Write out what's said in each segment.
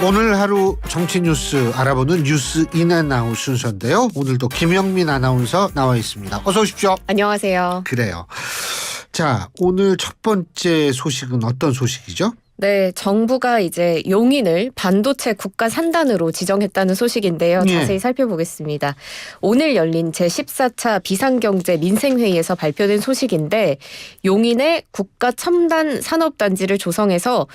오늘 하루 정치 뉴스 알아보는 뉴스 인앤아웃 순서인데요. 오늘도 김영민 아나운서 나와 있습니다. 어서 오십시오. 안녕하세요. 그래요. 자, 오늘 첫 번째 소식은 어떤 소식이죠? 네, 정부가 이제 용인을 반도체 국가 산단으로 지정했다는 소식인데요. 자세히 살펴보겠습니다. 오늘 열린 제14차 비상경제 민생회의에서 발표된 소식인데 용인에 국가 첨단 산업단지를 조성해서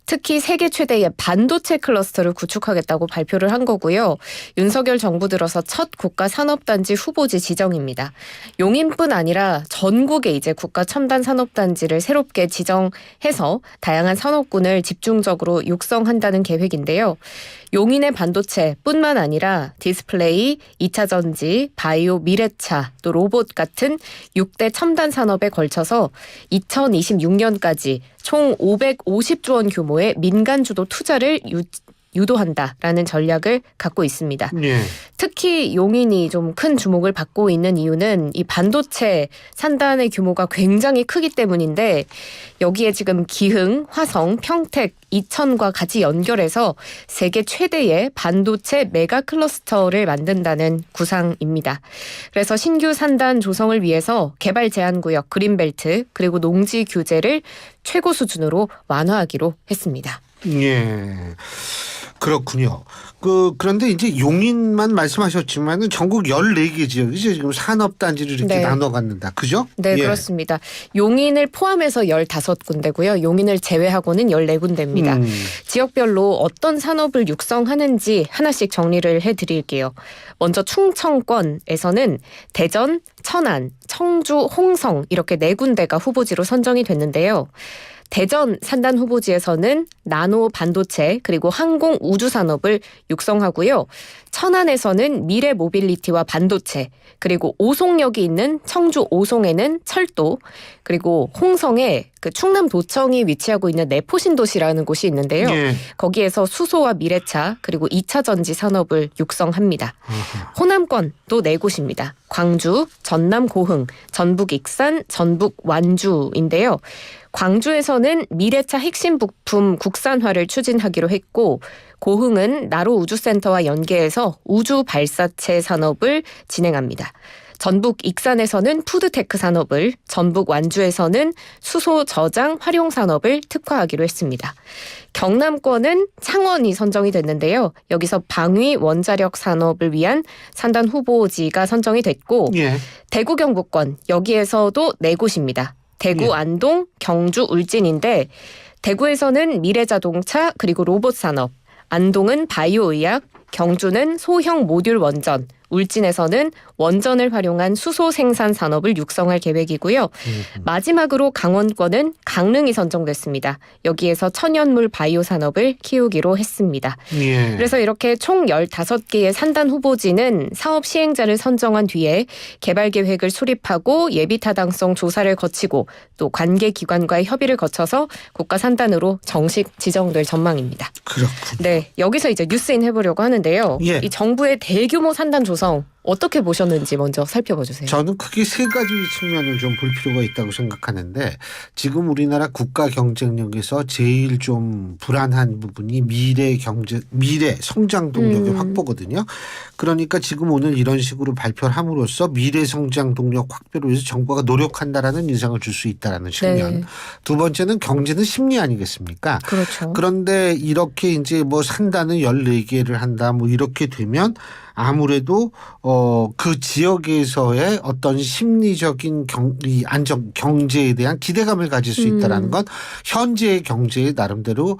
특히 세계 최대의 반도체 클러스터를 구축하겠다고 발표를 한 거고요. 윤석열 정부 들어서 첫 국가 산업단지 후보지 지정입니다. 용인뿐 아니라 전국에 이제 국가 첨단 산업단지를 새롭게 지정해서 다양한 산업군을 집중적으로 육성한다는 계획인데요. 용인의 반도체뿐만 아니라 디스플레이, 2차 전지, 바이오 미래차, 또 로봇 같은 6대 첨단 산업에 걸쳐서 2026년까지 총 550조 원 규모의 민간 주도 투자를 유도한다라는 전략을 갖고 있습니다. 특히 용인이 좀 큰 주목을 받고 있는 이유는 이 반도체 산단의 규모가 굉장히 크기 때문인데 여기에 지금 기흥, 화성, 평택, 이천과 같이 연결해서 세계 최대의 반도체 메가 클러스터를 만든다는 구상입니다. 그래서 신규 산단 조성을 위해서 개발 제한구역 그린벨트 그리고 농지 규제를 최고 수준으로 완화하기로 했습니다. 예. 그렇군요. 그런데 이제 용인만 말씀하셨지만은 전국 14개 지역이죠. 지금 산업단지를 이렇게 나눠 갖는다. 그죠? 네, 그렇습니다. 용인을 포함해서 15군데고요. 용인을 제외하고는 14군데입니다. 지역별로 어떤 산업을 육성하는지 하나씩 정리를 해드릴게요. 먼저 충청권에서는 대전, 천안, 청주, 홍성 이렇게 4군데가 후보지로 선정이 됐는데요. 대전 산단 후보지에서는 나노 반도체 그리고 항공 우주 산업을 육성하고요. 천안에서는 미래 모빌리티와 반도체 그리고 오송역이 있는 청주 오송에는 철도 그리고 홍성에 그 충남도청이 위치하고 있는 내포신도시라는 곳이 있는데요. 거기에서 수소와 미래차 그리고 2차 전지 산업을 육성합니다. 호남권도 4곳입니다. 광주, 전남 고흥, 전북 익산, 전북 완주인데요. 광주에서는 미래차 핵심 부품 국산화를 추진하기로 했고 고흥은 나로 우주센터와 연계해서 우주 발사체 산업을 진행합니다. 전북 익산에서는 푸드테크 산업을, 전북 완주에서는 수소 저장 활용 산업을 특화하기로 했습니다. 경남권은 창원이 선정이 됐는데요. 여기서 방위 원자력 산업을 위한 산단 후보지가 선정이 됐고 대구 경북권 여기에서도 4곳입니다. 대구 안동, 경주 울진인데 대구에서는 미래자동차 그리고 로봇 산업, 안동은 바이오의학, 경주는 소형 모듈 원전, 울진에서는 원전을 활용한 수소 생산 산업을 육성할 계획이고요. 마지막으로 강원권은 강릉이 선정됐습니다. 여기에서 천연물 바이오 산업을 키우기로 했습니다. 그래서 이렇게 총 15개의 산단 후보지는 사업 시행자를 선정한 뒤에 개발 계획을 수립하고 예비 타당성 조사를 거치고 또 관계 기관과의 협의를 거쳐서 국가 산단으로 정식 지정될 전망입니다. 그렇군요. 네, 여기서 이제 뉴스인 해보려고 하는데요. 이 정부의 대규모 산단 조성 어떻게 보셨는지 먼저 살펴봐 주세요. 저는 크게 3가지 측면을 좀 볼 필요가 있다고 생각하는데 지금 우리나라 국가 경쟁력에서 제일 좀 불안한 부분이 미래 성장 동력의 확보거든요. 그러니까 지금 오늘 이런 식으로 발표를 함으로써 미래 성장 동력 확보를 위해서 정부가 노력한다라는 인상을 줄 수 있다라는 측면. 두 번째는 경제는 심리 아니겠습니까? 그렇죠. 그런데 이렇게 이제 뭐 산다는 14개를 한다 뭐 이렇게 되면 아무래도 그 지역에서의 어떤 심리적인 경제에 대한 기대감을 가질 수 있다라는 건 현재의 경제에 나름대로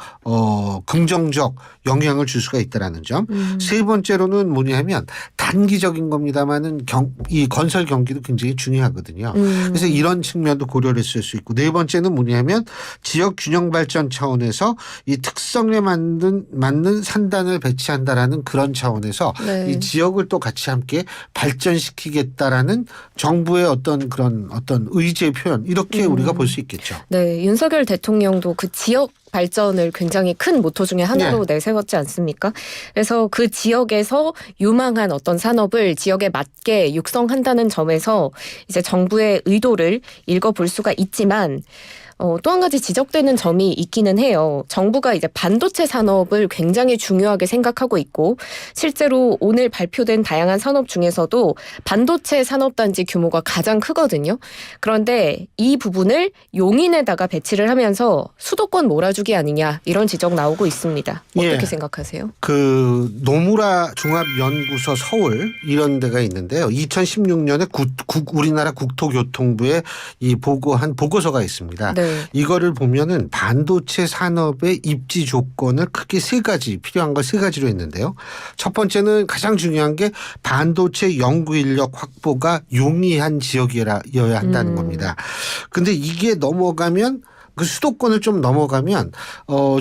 긍정적 영향을 줄 수가 있다라는 점. 세 번째로는 뭐냐면 단기적인 겁니다만은 이 건설 경기도 굉장히 중요하거든요. 그래서 이런 측면도 고려를 했을 수 있고 네 번째는 뭐냐면 지역 균형 발전 차원에서 이 특성에 맞는 산단을 배치한다라는 그런 차원에서 이 지역을 또 같이 함께 발전시키겠다라는 정부의 어떤 그런 어떤 의지의 표현 이렇게 우리가 볼 수 있겠죠. 네, 윤석열 대통령도 그 지역 발전을 굉장히 큰 모토 중에 하나로 내세웠지 않습니까? 그래서 그 지역에서 유망한 어떤 산업을 지역에 맞게 육성한다는 점에서 이제 정부의 의도를 읽어볼 수가 있지만 또 한 가지 지적되는 점이 있기는 해요. 정부가 이제 반도체 산업을 굉장히 중요하게 생각하고 있고 실제로 오늘 발표된 다양한 산업 중에서도 반도체 산업단지 규모가 가장 크거든요. 그런데 이 부분을 용인에다가 배치를 하면서 수도권 몰아주기 아니냐 이런 지적 나오고 있습니다. 어떻게 예. 생각하세요? 그 노무라 종합연구소 서울 이런 데가 있는데요. 2016년에 우리나라 국토교통부에 이 보고한 보고서가 있습니다. 네. 이거를 보면은 반도체 산업의 입지 조건을 크게 세 가지 필요한 걸 세 가지로 했는데요. 첫 번째는 가장 중요한 게 반도체 연구 인력 확보가 용이한 지역이어야 한다는 겁니다. 근데 이게 넘어가면 그 수도권을 좀 넘어가면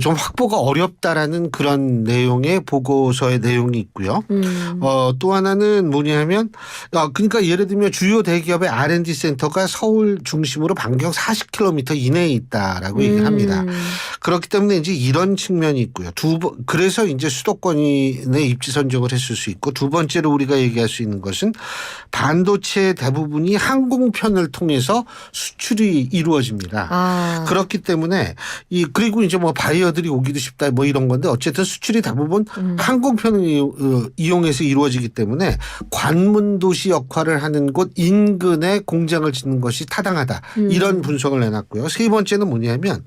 좀 확보가 어렵다라는 그런 내용의 보고서의 내용이 있고요. 또 하나는 뭐냐면 그러니까 예를 들면 주요 대기업의 R&D 센터가 서울 중심으로 반경 40km 이내에 있다라고 얘기를 합니다. 그렇기 때문에 이제 이런 측면이 있고요. 그래서 이제 수도권의 입지 선정을 했을 수 있고 두 번째로 우리가 얘기할 수 있는 것은 반도체 대부분이 항공편을 통해서 수출이 이루어집니다. 그렇기 때문에 그리고 이제 뭐 바이어들이 오기도 쉽다 뭐 이런 건데 어쨌든 수출이 대부분 항공편을 이용해서 이루어지기 때문에 관문 도시 역할을 하는 곳 인근에 공장을 짓는 것이 타당하다. 이런 분석을 내놨고요. 세 번째는 뭐냐면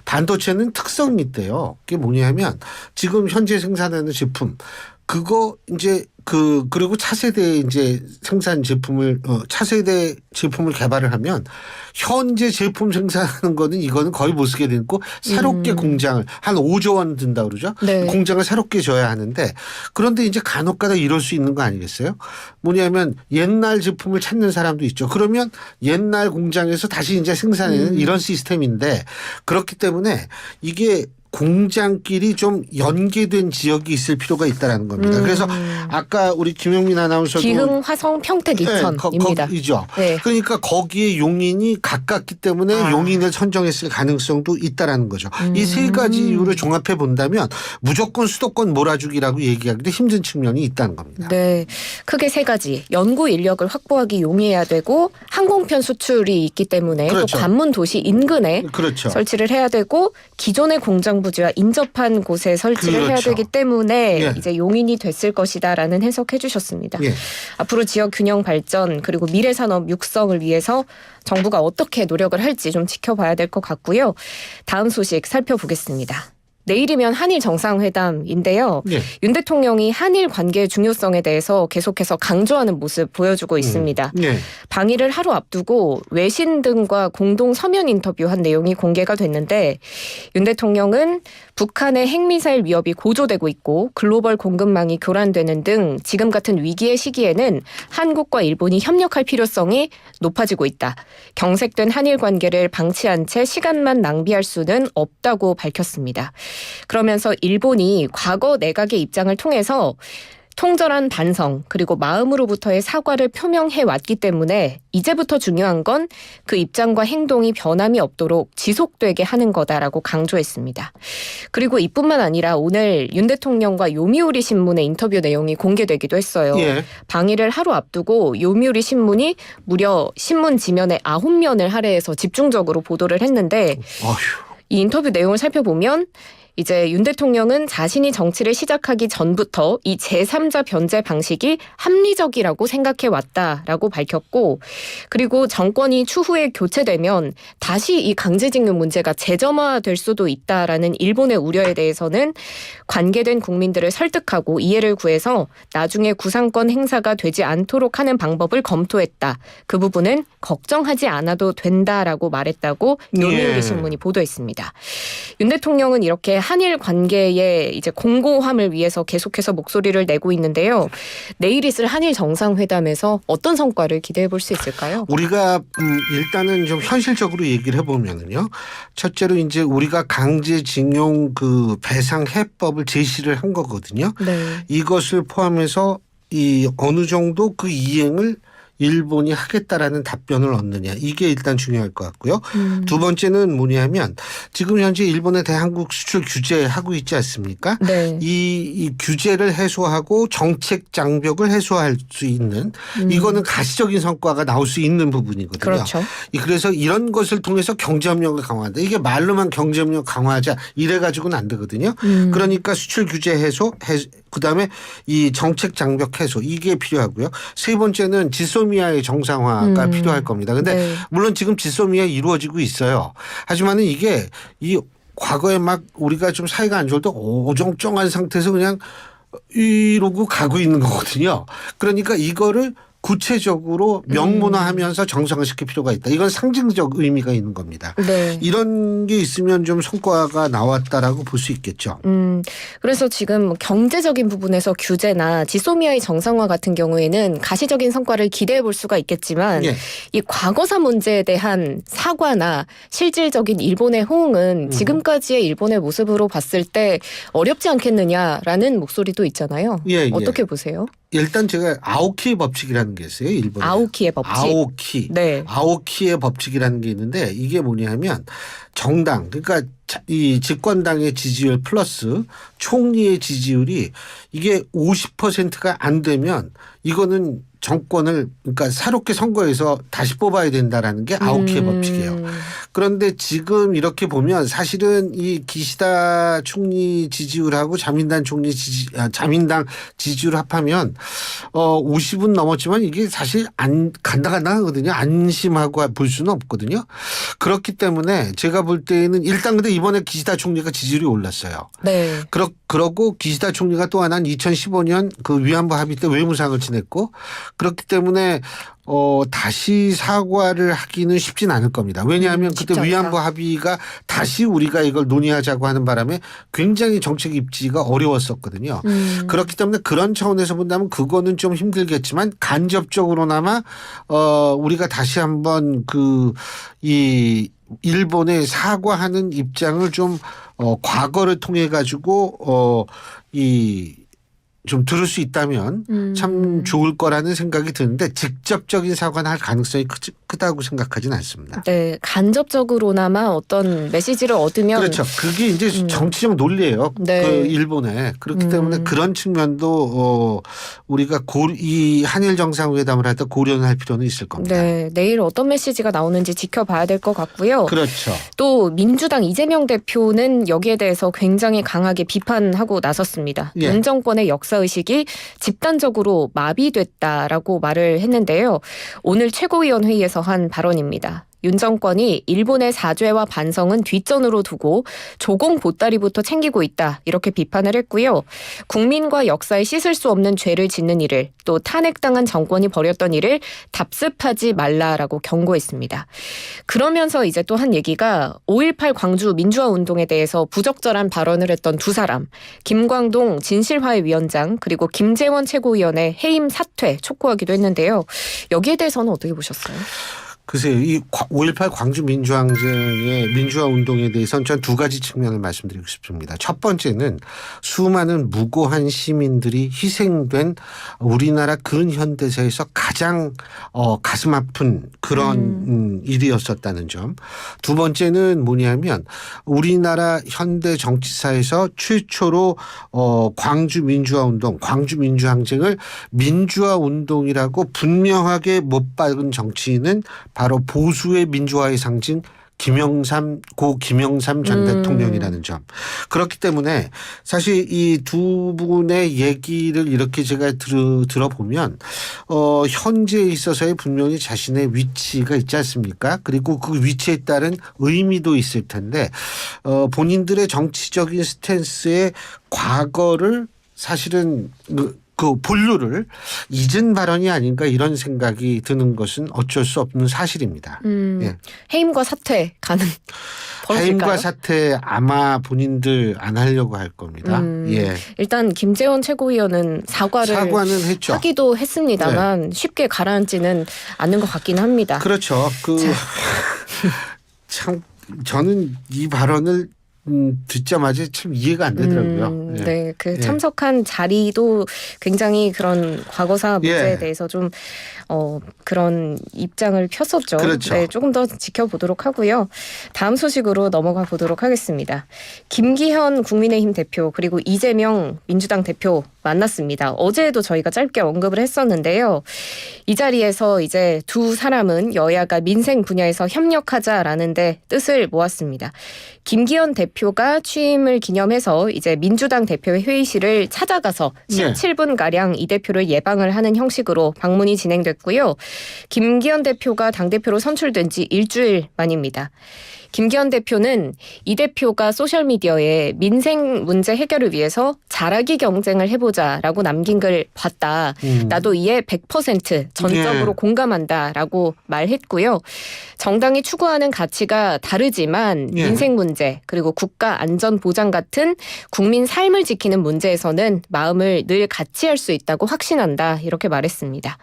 반도체는 특성이 있대요. 그게 뭐냐면 지금 현재 생산하는 제품 그거 이제 그리고 차세대 이제 생산 제품을 차세대 제품을 개발을 하면 현재 제품 생산하는 거는 이거는 거의 못 쓰게 되고 새롭게 공장을 한 5조 원 든다 그러죠. 네. 공장을 새롭게 져야 하는데 그런데 이제 간혹가다 이럴 수 있는 거 아니겠어요? 뭐냐면 옛날 제품을 찾는 사람도 있죠. 그러면 옛날 공장에서 다시 이제 생산하는 이런 시스템인데 그렇기 때문에 이게 공장끼리 좀 연계된 지역이 있을 필요가 있다라는 겁니다. 그래서 아까 우리 김영민 아나운서도 기흥, 화성, 평택, 이천입니다. 거기죠. 네. 그러니까 거기에 용인이 가깝기 때문에 용인을 선정했을 가능성도 있다라는 거죠. 이 세 가지 이유를 종합해 본다면 무조건 수도권 몰아주기라고 얘기하기도 힘든 측면이 있다는 겁니다. 네, 크게 세 가지. 연구 인력을 확보하기 용이해야 되고 항공편 수출이 있기 때문에 그렇죠. 또 관문 도시 인근에 그렇죠. 설치를 해야 되고 기존의 공장 부지와 인접한 곳에 설치를 해야 그렇죠. 되기 때문에 예. 이제 용인이 됐을 것이다라는 해석해 주셨습니다. 예. 앞으로 지역 균형 발전 그리고 미래 산업 육성을 위해서 정부가 어떻게 노력을 할지 좀 지켜봐야 될 것 같고요. 다음 소식 살펴보겠습니다. 내일이면 한일 정상회담인데요. 네. 윤 대통령이 한일 관계의 중요성에 대해서 계속해서 강조하는 모습 보여주고 있습니다. 네. 방일을 하루 앞두고 외신 등과 공동 서면 인터뷰한 내용이 공개가 됐는데 윤 대통령은 북한의 핵미사일 위협이 고조되고 있고 글로벌 공급망이 교란되는 등 지금 같은 위기의 시기에는 한국과 일본이 협력할 필요성이 높아지고 있다. 경색된 한일 관계를 방치한 채 시간만 낭비할 수는 없다고 밝혔습니다. 그러면서 일본이 과거 내각의 입장을 통해서 통절한 반성 그리고 마음으로부터의 사과를 표명해 왔기 때문에 이제부터 중요한 건 그 입장과 행동이 변함이 없도록 지속되게 하는 거다라고 강조했습니다. 그리고 이뿐만 아니라 오늘 윤 대통령과 요미우리 신문의 인터뷰 내용이 공개되기도 했어요. 예. 방일을 하루 앞두고 요미우리 신문이 무려 신문 지면에 9면을 할애해서 집중적으로 보도를 했는데 어휴. 이 인터뷰 내용을 살펴보면 이제 윤 대통령은 자신이 정치를 시작하기 전부터 이 제3자 변제 방식이 합리적이라고 생각해 왔다라고 밝혔고 그리고 정권이 추후에 교체되면 다시 이 강제징용 문제가 재점화될 수도 있다라는 일본의 우려에 대해서는 관계된 국민들을 설득하고 이해를 구해서 나중에 구상권 행사가 되지 않도록 하는 방법을 검토했다. 그 부분은 걱정하지 않아도 된다라고 말했다고 요미우리 신문이 보도했습니다. 윤 대통령은 이렇게 한일 관계의 이제 공고함을 위해서 계속해서 목소리를 내고 있는데요. 내일 있을 한일 정상회담에서 어떤 성과를 기대해 볼 수 있을까요? 우리가 일단은 좀 현실적으로 얘기를 해보면은요. 첫째로 이제 우리가 강제징용 그 배상 해법을 제시를 한 거거든요. 네. 이것을 포함해서 이 어느 정도 그 이행을 일본이 하겠다라는 답변을 얻느냐 이게 일단 중요할 것 같고요. 두 번째는 뭐냐면 지금 현재 일본에 대한민국 수출 규제하고 있지 않습니까? 네. 이 규제를 해소하고 정책 장벽을 해소할 수 있는 이거는 가시적인 성과가 나올 수 있는 부분이거든요. 그렇죠. 그래서 이런 것을 통해서 경제협력을 강화한다. 이게 말로만 경제협력 강화하자 이래 가지고는 안 되거든요. 그러니까 수출 규제 해소, 그다음에 이 정책 장벽 해소 이게 필요하고요. 세 번째는 지소미아의 정상화가 필요할 겁니다. 근데 네. 물론 지금 지소미아 이루어지고 있어요. 하지만은 이게 이 과거에 막 우리가 좀 사이가 안 좋을 때 어정쩡한 상태에서 그냥 이러고 가고 있는 거거든요. 그러니까 이거를 구체적으로 명문화하면서 정상화시킬 필요가 있다. 이건 상징적 의미가 있는 겁니다. 네. 이런 게 있으면 좀 성과가 나왔다라고 볼 수 있겠죠. 그래서 지금 경제적인 부분에서 규제나 지소미아의 정상화 같은 경우에는 가시적인 성과를 기대해 볼 수가 있겠지만 예. 이 과거사 문제에 대한 사과나 실질적인 일본의 호응은 지금까지의 일본의 모습으로 봤을 때 어렵지 않겠느냐라는 목소리도 있잖아요. 예. 어떻게 보세요? 일단 제가 아오키의 법칙이라는 게 있어요. 일본에. 아오키의 법칙. 아오키. 네. 아오키의 법칙이라는 게 있는데 이게 뭐냐면 정당 그러니까 이 집권당의 지지율 플러스 총리의 지지율이 이게 50%가 안 되면 이거는 정권을 그러니까 새롭게 선거해서 다시 뽑아야 된다라는 게 아오키의 법칙이에요. 그런데 지금 이렇게 보면 사실은 이 기시다 총리 지지율하고 자민당 총리 자민당 지지율 합하면 50은 넘었지만 이게 사실 안 간다 하거든요. 안심하고 볼 수는 없거든요. 그렇기 때문에 제가 볼 때는 일단 근데 이번에 기시다 총리가 지지율이 올랐어요. 네. 그러고 기시다 총리가 또 하나 2015년 그 위안부 합의 때 외무상을 지냈고 그렇기 때문에 다시 사과를 하기는 쉽진 않을 겁니다. 왜냐하면 그때 위안부 합의가 다시 우리가 이걸 논의하자고 하는 바람에 굉장히 정책 입지가 어려웠었거든요. 그렇기 때문에 그런 차원에서 본다면 그거는 좀 힘들겠지만 간접적으로나마 우리가 다시 한번 이 일본에 사과하는 입장을 좀 과거를 통해 가지고 좀 들을 수 있다면 참 좋을 거라는 생각이 드는데 직접적인 사과는 할 가능성이 크다고 생각하진 않습니다. 네, 간접적으로나마 어떤 메시지를 얻으면 그렇죠. 그게 이제 정치적 논리예요. 네. 그 일본에 그렇기 때문에 그런 측면도 우리가 이 한일 정상회담을 할 때 고려는 할 필요는 있을 겁니다. 네, 내일 어떤 메시지가 나오는지 지켜봐야 될 것 같고요. 그렇죠. 또 민주당 이재명 대표는 여기에 대해서 굉장히 강하게 비판하고 나섰습니다. 예. 윤 정권의 역사의식이 집단적으로 마비됐다라고 말을 했는데요. 오늘 최고위원 회의에서 한 발언입니다. 윤 정권이 일본의 사죄와 반성은 뒷전으로 두고 조공 보따리부터 챙기고 있다 이렇게 비판을 했고요. 국민과 역사에 씻을 수 없는 죄를 짓는 일을 또 탄핵당한 정권이 벌였던 일을 답습하지 말라라고 경고했습니다. 그러면서 이제 또 한 얘기가 5.18 광주 민주화 운동에 대해서 부적절한 발언을 했던 두 사람 김광동 진실화해 위원장 그리고 김재원 최고위원의 해임 사퇴 촉구하기도 했는데요. 여기에 대해서는 어떻게 보셨어요? 글쎄요. 이 5.18 광주 민주항쟁의 민주화 운동에 대해서는 전 두 가지 측면을 말씀드리고 싶습니다. 첫 번째는 수많은 무고한 시민들이 희생된 우리나라 근현대사에서 가장 가슴 아픈 그런 일이었었다는 점. 두 번째는 뭐냐면 우리나라 현대 정치사에서 최초로 광주 민주화 운동, 광주 민주항쟁을 민주화 운동이라고 분명하게 못 박은 정치인은 바로 보수의 민주화의 상징 고 김영삼 전 대통령이라는 점. 그렇기 때문에 사실 이 두 분의 얘기를 이렇게 제가 들어보면 현재에 있어서의 분명히 자신의 위치가 있지 않습니까? 그리고 그 위치에 따른 의미도 있을 텐데 본인들의 정치적인 스탠스의 과거를 사실은 그 본류를 잊은 발언이 아닌가 이런 생각이 드는 것은 어쩔 수 없는 사실입니다. 예. 해임과 사퇴 가능 벌어질까요? 해임과 사퇴 아마 본인들 안 하려고 할 겁니다. 예. 일단 김재원 최고위원은 사과는 했죠. 하기도 했습니다만 쉽게 가라앉지는 않는 것 같긴 합니다. 그렇죠. 참 저는 이 발언을 듣자마자 참 이해가 안 되더라고요. 예. 네, 그 예. 참석한 자리도 굉장히 그런 과거사 문제에 예. 대해서 좀 그런 입장을 폈었죠. 그렇죠. 네, 조금 더 지켜보도록 하고요. 다음 소식으로 넘어가 보도록 하겠습니다. 김기현 국민의힘 대표 그리고 이재명 민주당 대표 만났습니다. 어제도 저희가 짧게 언급을 했었는데요. 이 자리에서 이제 두 사람은 여야가 민생 분야에서 협력하자라는 데 뜻을 모았습니다. 김기현 대표가 취임을 기념해서 이제 민주당 대표의 회의실을 찾아가서 네. 17분가량 이 대표를 예방을 하는 형식으로 방문이 진행됐고요. 김기현 대표가 당대표로 선출된 지 일주일 만입니다. 김기현 대표는 이 대표가 소셜미디어에 민생 문제 해결을 위해서 잘하기 경쟁을 해보자라고 남긴 글 봤다. 나도 이에 100% 전적으로 네. 공감한다라고 말했고요. 정당이 추구하는 가치가 다르지만 네. 민생 문제 그리고 국가 안전 보장 같은 국민 삶을 지키는 문제에서는 마음을 늘 같이 할 수 있다고 확신한다. 이렇게 말했습니다.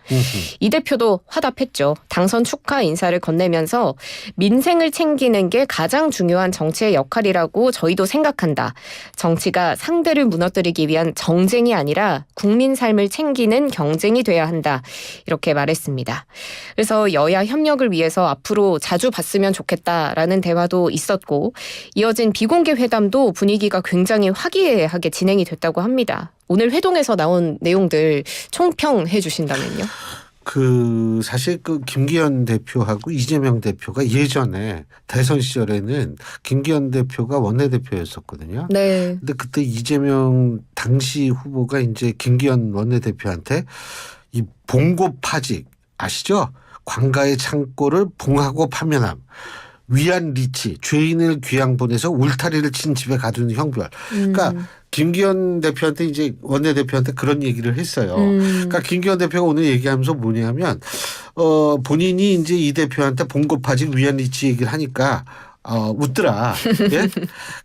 이 대표도 화답했죠. 당선 축하 인사를 건네면서 민생을 챙기는 게 가장 중요한 정치의 역할이라고 저희도 생각한다. 정치가 상대를 무너뜨리기 위한 정쟁이 아니라 국민 삶을 챙기는 경쟁이 돼야 한다. 이렇게 말했습니다. 그래서 여야 협력을 위해서 앞으로 자주 봤으면 좋겠다라는 대화도 있었고 이어진 비공개 회담도 분위기가 굉장히 화기애애하게 진행이 됐다고 합니다. 오늘 회동에서 나온 내용들 총평해 주신다면요? 사실 김기현 대표하고 이재명 대표가 예전에 대선 시절에는 김기현 대표가 원내대표였었거든요. 네. 근데 그때 이재명 당시 후보가 이제 김기현 원내대표한테 이 봉고 파직 아시죠? 관가의 창고를 봉하고 파면함. 위안 리치, 죄인을 귀양 보내서 울타리를 친 집에 가두는 형벌. 그러니까 김기현 대표한테 이제 원내대표한테 그런 얘기를 했어요. 그러니까 김기현 대표가 오늘 얘기하면서 뭐냐면 본인이 이제 이 대표한테 봉고파직 위안 리치 얘기를 하니까 웃더라. 예?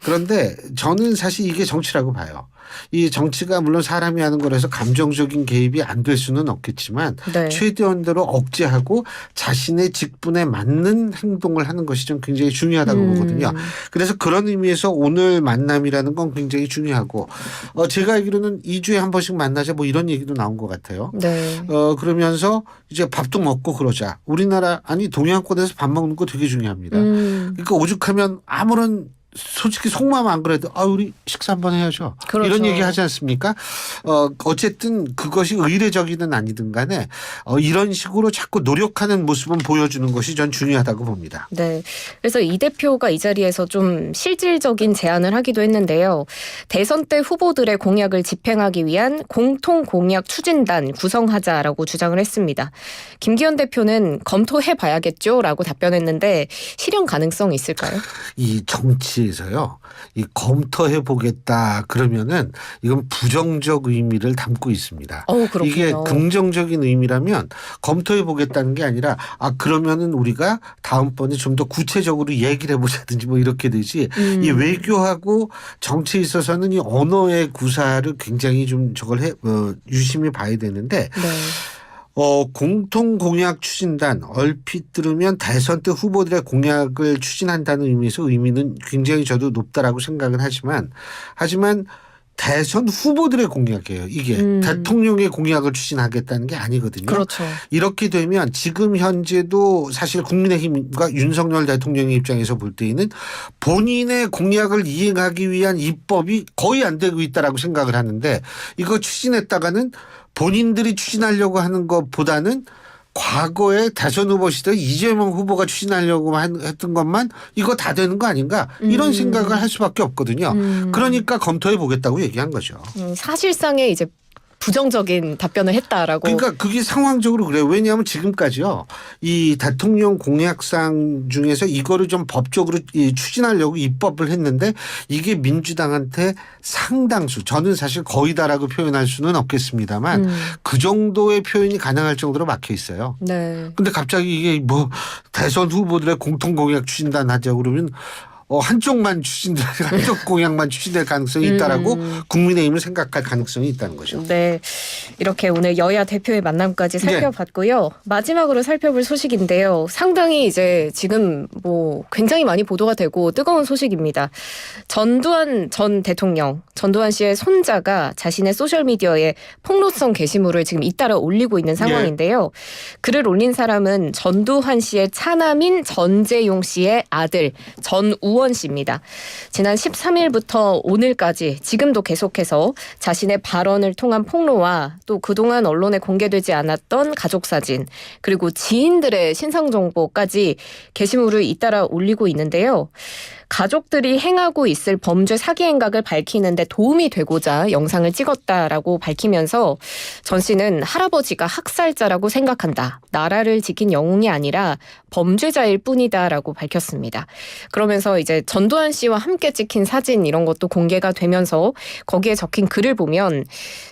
그런데 저는 사실 이게 정치라고 봐요. 이 정치가 물론 사람이 하는 거라서 감정적인 개입이 안 될 수는 없겠지만 네. 최대한대로 억제하고 자신의 직분에 맞는 행동을 하는 것이 좀 굉장히 중요하다고 보거든요. 그래서 그런 의미에서 오늘 만남이라는 건 굉장히 중요하고 제가 알기로는 2주에 한 번씩 만나자 뭐 이런 얘기도 나온 것 같아요. 네. 그러면서 이제 밥도 먹고 그러자. 우리나라 아니 동양권에서 밥 먹는 거 되게 중요합니다. 그러니까 오죽하면 아무런 솔직히 속마음 안 그래도 우리 식사 한번 해야죠. 그렇죠. 이런 얘기 하지 않습니까? 어쨌든 그것이 의례적이든 아니든 간에 이런 식으로 자꾸 노력하는 모습은 보여주는 것이 전 중요하다고 봅니다. 네. 그래서 이 대표가 이 자리에서 좀 실질적인 제안을 하기도 했는데요. 대선 때 후보들의 공약을 집행하기 위한 공통 공약 추진단 구성하자라고 주장을 했습니다. 김기현 대표는 검토해 봐야겠죠라고 답변했는데 실현 가능성이 있을까요? 이 정치에서요. 이 검토해 보겠다 그러면은 이건 부정적 의미를 담고 있습니다. 그렇군요. 이게 긍정적인 의미라면 검토해 보겠다는 게 아니라 그러면은 우리가 다음번에 좀 더 구체적으로 얘기를 해보자든지 뭐 이렇게 되지. 이 외교하고 정치에 있어서는 이 언어의 구사를 굉장히 좀 저걸 유심히 봐야 되는데 네. 공통 공약 추진단 얼핏 들으면 대선 때 후보들의 공약을 추진한다는 의미에서 의미는 굉장히 저도 높다라고 생각은 하지만 대선 후보들의 공약이에요. 이게 대통령의 공약을 추진하겠다는 게 아니거든요. 그렇죠. 이렇게 되면 지금 현재도 사실 국민의힘과 윤석열 대통령의 입장에서 볼 때에는 본인의 공약을 이행하기 위한 입법이 거의 안 되고 있다라고 생각을 하는데 이거 추진했다가는 본인들이 추진하려고 하는 것보다는 과거에 대선 후보 시절 이재명 후보가 추진하려고 했던 것만 이거 다 되는 거 아닌가 이런 생각을 할 수밖에 없거든요. 그러니까 검토해 보겠다고 얘기한 거죠. 사실상의 이제 부정적인 답변을 했다라고. 그러니까 그게 상황적으로 그래요. 왜냐하면 지금까지요. 이 대통령 공약상 중에서 이거를 좀 법적으로 추진하려고 입법을 했는데 이게 민주당한테 상당수 저는 사실 거의다라고 표현할 수는 없겠습니다만 그 정도의 표현이 가능할 정도로 막혀 있어요. 네. 근데 갑자기 이게 뭐 대선 후보들의 공통 공약 추진단 하자고 그러면 한쪽만 추진될 한쪽 공약만 추진될 가능성이 있다라고 국민의힘은 생각할 가능성이 있다는 거죠. 네, 이렇게 오늘 여야 대표의 만남까지 살펴봤고요. 마지막으로 살펴볼 소식인데요. 상당히 이제 지금 뭐 굉장히 많이 보도가 되고 뜨거운 소식입니다. 전두환 전 대통령, 전두환 씨의 손자가 자신의 소셜미디어에 폭로성 게시물을 지금 잇따라 올리고 있는 상황인데요. 글을 올린 사람은 전두환 씨의 차남인 전재용 씨의 아들 전우원 씨입니다. 지난 13일부터 오늘까지 지금도 계속해서 자신의 발언을 통한 폭로와 또 그동안 언론에 공개되지 않았던 가족 사진 그리고 지인들의 신상 정보까지 게시물을 잇따라 올리고 있는데요. 가족들이 행하고 있을 범죄 사기 행각을 밝히는데 도움이 되고자 영상을 찍었다라고 밝히면서 전 씨는 할아버지가 학살자라고 생각한다. 나라를 지킨 영웅이 아니라 범죄자일 뿐이다라고 밝혔습니다. 그러면서 이제 전두환 씨와 함께 찍힌 사진 이런 것도 공개가 되면서 거기에 적힌 글을 보면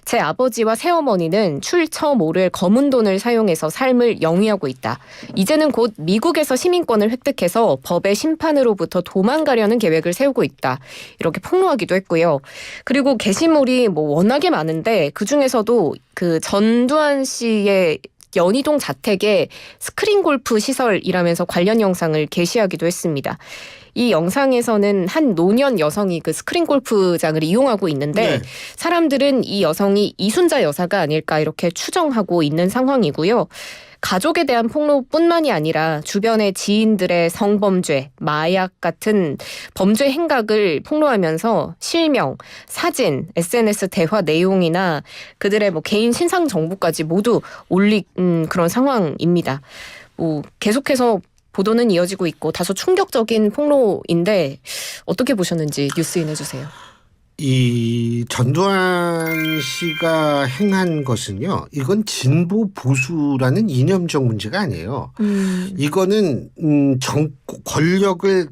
제 아버지와 새어머니는 출처 모를 검은 돈을 사용해서 삶을 영위하고 있다. 이제는 곧 미국에서 시민권을 획득해서 법의 심판으로부터 도망가려는 계획을 세우고 있다. 이렇게 폭로하기도 했고요. 그리고 게시물이 뭐 워낙에 많은데 그중에서도 그 전두환 씨의 연희동 자택에 스크린 골프 시설이라면서 관련 영상을 게시하기도 했습니다. 이 영상에서는 한 노년 여성이 그 스크린 골프장을 이용하고 있는데 사람들은 이 여성이 이순자 여사가 아닐까 이렇게 추정하고 있는 상황이고요. 가족에 대한 폭로뿐만이 아니라 주변의 지인들의 성범죄, 마약 같은 범죄 행각을 폭로하면서 실명, 사진, SNS 대화 내용이나 그들의 뭐 개인 신상 정보까지 모두 올린 그런 상황입니다. 뭐 계속해서 보도는 이어지고 있고 다소 충격적인 폭로인데 어떻게 보셨는지 뉴스인 해주세요. 이 전두환 씨가 행한 것은요. 이건 진보 보수라는 이념적 문제가 아니에요. 이거는 권력을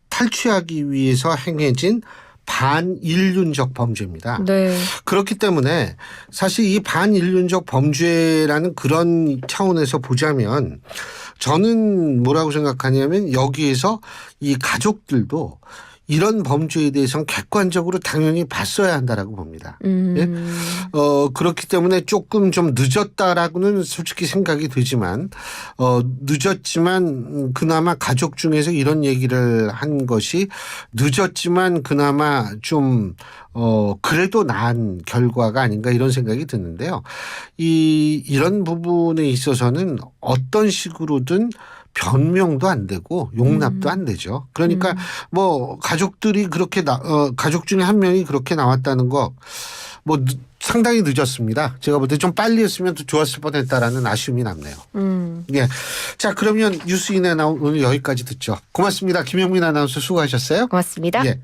탈취하기 위해서 행해진 반인륜적 범죄입니다. 네. 그렇기 때문에 사실 이 반인륜적 범죄라는 그런 차원에서 보자면 저는 뭐라고 생각하냐면 여기에서 이 가족들도 이런 범죄에 대해서는 객관적으로 당연히 봤어야 한다라고 봅니다. 예? 그렇기 때문에 조금 좀 늦었다라고는 솔직히 생각이 들지만 늦었지만 그나마 가족 중에서 이런 얘기를 한 것이 늦었지만 그나마 좀 그래도 나은 결과가 아닌가 이런 생각이 드는데요. 이런 부분에 있어서는 어떤 식으로든 변명도 안 되고 용납도 안 되죠. 그러니까 뭐 가족들이 그렇게 가족 중에 한 명이 그렇게 나왔다는 거 뭐 상당히 늦었습니다. 제가 볼 때 좀 빨리 했으면 더 좋았을 뻔했다라는 아쉬움이 남네요. 예. 자, 그러면 뉴스인의 오늘 여기까지 듣죠. 고맙습니다. 김영민 아나운서 수고하셨어요. 고맙습니다. 예.